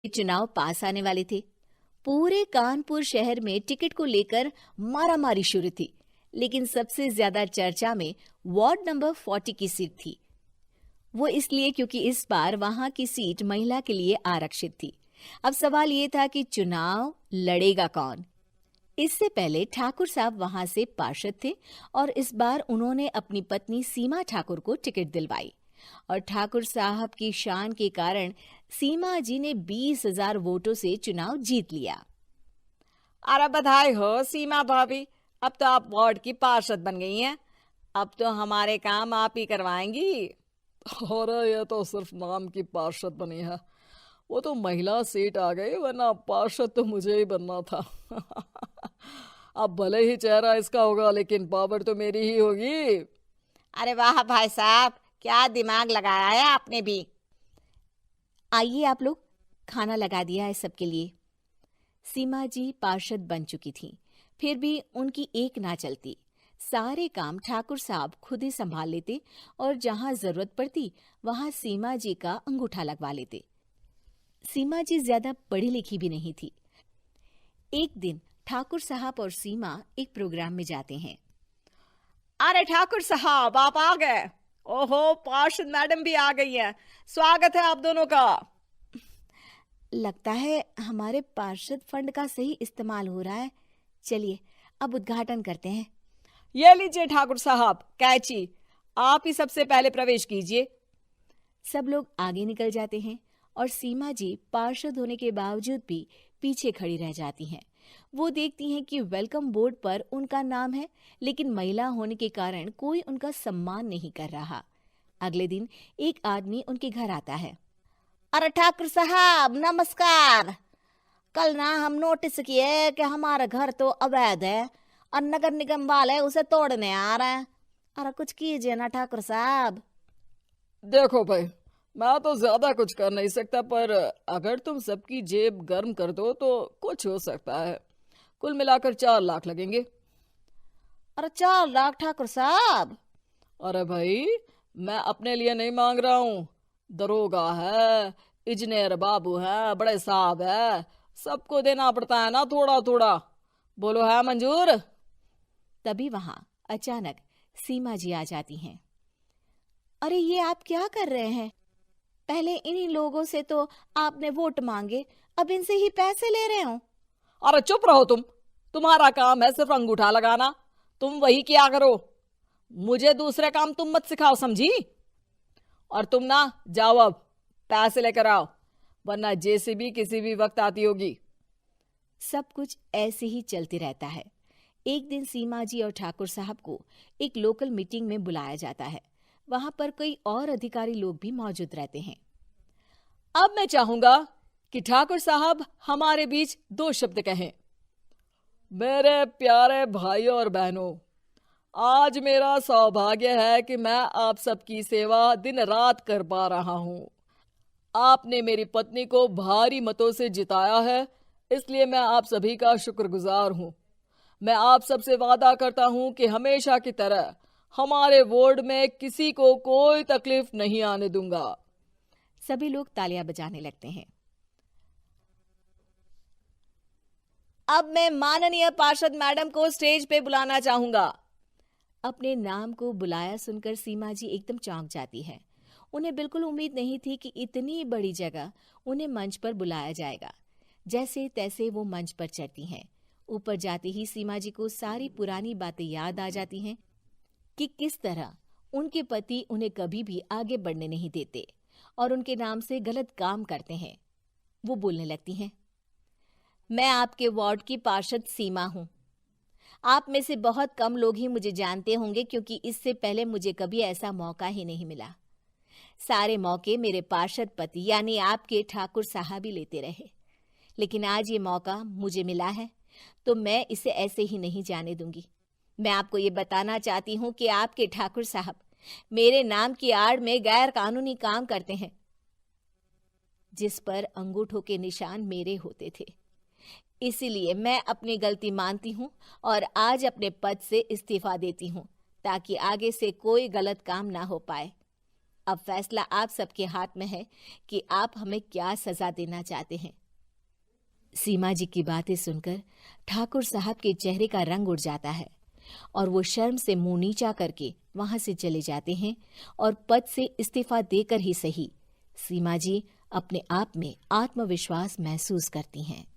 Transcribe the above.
चुनाव पास आने वाले थे। पूरे कानपुर शहर में टिकट को लेकर मारामारी शुरू थी, लेकिन सबसे ज्यादा चर्चा में वार्ड नंबर 40 की सीट थी। वो इसलिए क्योंकि इस बार वहां की सीट महिला के लिए आरक्षित थी। अब सवाल ये था कि चुनाव लड़ेगा कौन। इससे पहले ठाकुर साहब वहां से पार्षद थे और इस बार उन्होंने अपनी पत्नी सीमा ठाकुर को टिकट दिलवाई और ठाकुर साहब की शान के कारण सीमा जी ने 20,000 वोटों से चुनाव जीत लिया। अरे बधाई हो सीमा भाभी, अब तो आप वार्ड की पार्षद बन गई हैं। अब तो हमारे काम आप ही करवाएंगी। अरे ये तो सिर्फ नाम की पार्षद बनी है, वो तो महिला सीट आ गई, वरना पार्षद तो मुझे ही बनना था। अब भले ही चेहरा इसका होगा लेकिन पावर तो मेरी ही होगी। अरे वाह भाई साहब, क्या दिमाग लगाया है आपने भी। आइए आप लोग, खाना लगा दिया है सबके लिए। सीमा जी पार्षद बन चुकी थी, फिर भी उनकी एक ना चलती। सारे काम ठाकुर साहब खुद ही संभाल लेते और जहां जरूरत पड़ती वहां सीमा जी का अंगूठा लगवा लेते। सीमा जी ज्यादा पढ़ी लिखी भी नहीं थी। एक दिन ठाकुर साहब और सीमा एक प्रोग्राम में जाते हैं। अरे ठाकुर साहब, आप आ गए। ओहो, पार्षद मैडम भी आ गई हैं। स्वागत है आप दोनों का। लगता है हमारे पार्षद फंड का सही इस्तेमाल हो रहा है। चलिए अब उद्घाटन करते हैं। ये लीजिए ठाकुर साहब कैची, आप ही सबसे पहले प्रवेश कीजिए। सब लोग आगे निकल जाते हैं और सीमा जी पार्षद होने के बावजूद भी पीछे खड़ी रह जाती हैं। वो देखती हैं कि वेलकम बोर्ड पर उनका नाम है, लेकिन महिला होने के कारण कोई उनका सम्मान नहीं कर रहा। अगले दिन एक आदमी उनके घर आता है। अरे ठाकुर साहब नमस्कार। कल ना हम नोटिस किए कि हमारा घर तो अवैध है और नगर निगम वाले उसे तोड़ने आ रहे हैं। अरे कुछ कीजिए ना ठाकुर साहब। देखो भाई, मैं तो ज्यादा कुछ कर नहीं सकता, पर अगर तुम सबकी जेब गर्म कर दो तो कुछ हो सकता है। कुल मिलाकर 4 लाख लगेंगे। अरे 4 लाख ठाकुर साहब? अरे भाई, मैं अपने लिए नहीं मांग रहा हूँ। दरोगा है, इंजीनियर बाबू है, बड़े साहब है, सबको देना पड़ता है ना थोड़ा थोड़ा। बोलो है मंजूर? तभी वहां अचानक सीमा जी आ जाती हैं। अरे ये आप क्या कर रहे हैं? पहले इन्हीं लोगों से तो आपने वोट मांगे, अब इनसे ही पैसे ले रहे हो। अरे चुप रहो तुम, तुम्हारा काम है सिर्फ अंगूठा लगाना, तुम वही किया करो। मुझे दूसरे काम तुम मत सिखाओ, समझी? और तुम ना जाओ, अब पैसे लेकर आओ, वरना जेसीबी किसी भी वक्त आती होगी। सब कुछ ऐसे ही चलते रहता है। एक दिन सीमा जी और ठाकुर साहब को एक लोकल मीटिंग में बुलाया जाता है। वहां पर कई और अधिकारी लोग भी मौजूद रहते हैं। अब मैं चाहूंगा कि ठाकुर साहब हमारे बीच 2 शब्द कहें। मेरे प्यारे भाइयों और बहनों, आज मेरा सौभाग्य है कि मैं आप सबकी सेवा दिन रात कर पा रहा हूं। आपने मेरी पत्नी को भारी मतों से जिताया है, इसलिए मैं आप सभी का शुक्रगुजार हूं। मैं आप सबसे वादा करता हूं कि हमेशा की तरह हमारे वार्ड में किसी को कोई तकलीफ नहीं आने दूंगा। सभी लोग तालियां बजाने लगते हैं। अब मैं माननीय पार्षद मैडम को स्टेज पे बुलाना चाहूंगा। अपने नाम को बुलाया सुनकर सीमा जी एकदम चौंक जाती है। उन्हें बिल्कुल उम्मीद नहीं थी कि इतनी बड़ी जगह उन्हें मंच पर बुलाया जाएगा। जैसे तैसे वो मंच पर चढ़ती हैं। ऊपर जाते ही सीमा जी को सारी पुरानी बातें याद आ जाती हैं कि किस तरह उनके पति उन्हें कभी भी आगे बढ़ने नहीं देते और उनके नाम से गलत काम करते हैं। वो बोलने लगती हैं। मैं आपके वार्ड की पार्षद सीमा हूं। आप में से बहुत कम लोग ही मुझे जानते होंगे, क्योंकि इससे पहले मुझे कभी ऐसा मौका ही नहीं मिला। सारे मौके मेरे पार्षद पति यानी आपके ठाकुर साहब ही लेते रहे, लेकिन आज ये मौका मुझे मिला है तो मैं इसे ऐसे ही नहीं जाने दूंगी। मैं आपको ये बताना चाहती हूँ कि आपके ठाकुर साहब मेरे नाम की आड़ में गैर कानूनी काम करते हैं, जिस पर अंगूठों के निशान मेरे होते थे। इसीलिए मैं अपनी गलती मानती हूँ और आज अपने पद से इस्तीफा देती हूँ, ताकि आगे से कोई गलत काम ना हो पाए। अब फैसला आप सबके हाथ में है कि आप हमें क्या सजा देना चाहते हैं। सीमा जी की बातें सुनकर ठाकुर साहब के चेहरे का रंग उड़ जाता है और वो शर्म से मुंह नीचा करके वहां से चले जाते हैं और पद से इस्तीफा देकर ही सही सीमा जी अपने आप में आत्मविश्वास महसूस करती हैं।